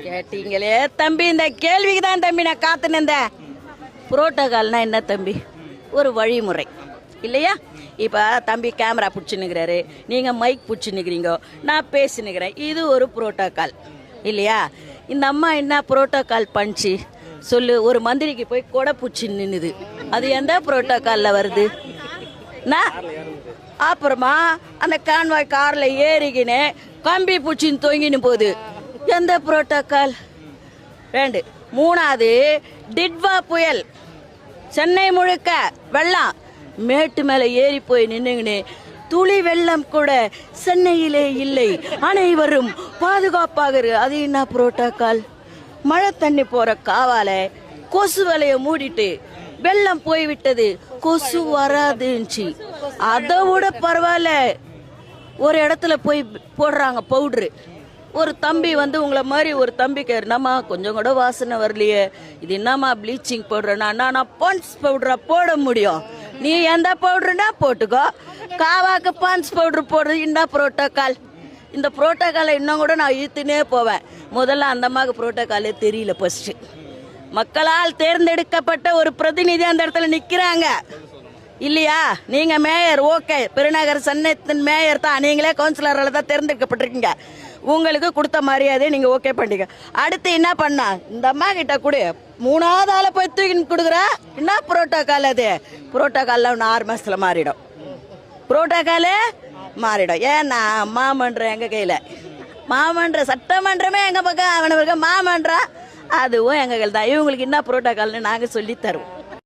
கேட்டீங்களே தம்பி, இந்த கேள்விக்கு தான் தம்பி நான் காத்து நின்றேன். புரோட்டோகால்னா என்ன தம்பி? ஒரு வழிமுறை இல்லையா? இப்போ தம்பி கேமரா பிடிச்சின்னுக்கிறாரு, நீங்கள் மைக் பிடிச்சின்னுக்கிறீங்க, நான் பேசினுக்கிறேன், இது ஒரு புரோட்டோகால் இல்லையா? இந்த அம்மா என்ன புரோட்டோகால் பண்ணிச்சு சொல்லு? ஒரு மந்திரிக்கு போய் கொடை பிடிச்சி நின்னுது, அது எந்த புரோட்டோகாலில் வருது? அப்புறமா அந்த கான்வாய் காரில் ஏறிக்கின்னு கம்பி பூச்சின்னு தொங்கின்னு போகுது, எந்த புரோட்டோகால்? ரெண்டு. மூணாவது, டிட்வா புயல், சென்னை முழுக்க வெள்ளம், மேட்டு மேலே ஏறி போய் நின்னுங்கன்னு துளி வெள்ளம் கூட சென்னையிலே இல்லை, அனைவரும் பாதுகாப்பாக, அது என்ன புரோட்டோகால்? மழை தண்ணி போற காவால கொசு வலைய மூடிட்டு வெள்ளம் போய்விட்டது, கொசு வராதுச்சு. அதை விட பரவாயில்ல, ஒரு இடத்துல போய் போடுறாங்க பவுட்ரு. ஒரு தம்பி வந்து உங்களை மாதிரி ஒரு தம்பிக்கு, என்னம்மா கொஞ்சம் கூட வாசனை வரலையே, இது என்னம்மா ப்ளீச்சிங் பவுடர்னா? நான் பான்ஸ் பவுடரா போட முடியும்? நீ எந்த பவுடருனா போட்டுக்கோ, காவாக்கு பான்ஸ் பவுடர் போடுறது என்ன புரோட்டோகால்? இந்த புரோட்டோகாலை இன்னும் கூட நான் இழுத்துனே போவேன். முதல்ல அந்த அம்மாவுக்கு புரோட்டோகாலே தெரியல. ஃபர்ஸ்ட் மக்களால் தேர்ந்தெடுக்கப்பட்ட ஒரு பிரதிநிதி அந்த இடத்துல நிற்கிறாங்க இல்லையா? நீங்க மேயர், ஓகே, பெருநகர் சென்னைத்தின் மேயர் தான், நீங்களே கவுன்சிலரால் தான் தேர்ந்தெடுக்கப்பட்டிருக்கீங்க, உங்களுக்கு கொடுத்த மரியாதை நீங்க ஓகே பண்ணிக்க. அடுத்து என்ன பண்ணா? இந்த அம்மா கிட்ட கூட மூணாவது ஆளை போய் தூக்கி கொடுக்குற, என்ன புரோட்டோகால்? அது புரோட்டோகால்ல 6 மாசத்துல மாறிடும், புரோட்டோகாலே மாறிடும். ஏன்னா மாமன்றம் எங்க கையில, மாமன்ற சட்டமன்றமே எங்க பக்கம், அவனுக்கு மாமன்றம் அதுவும் எங்க கையில் தான். இவங்களுக்கு என்ன புரோட்டோகால்னு நாங்க சொல்லி தருவோம்.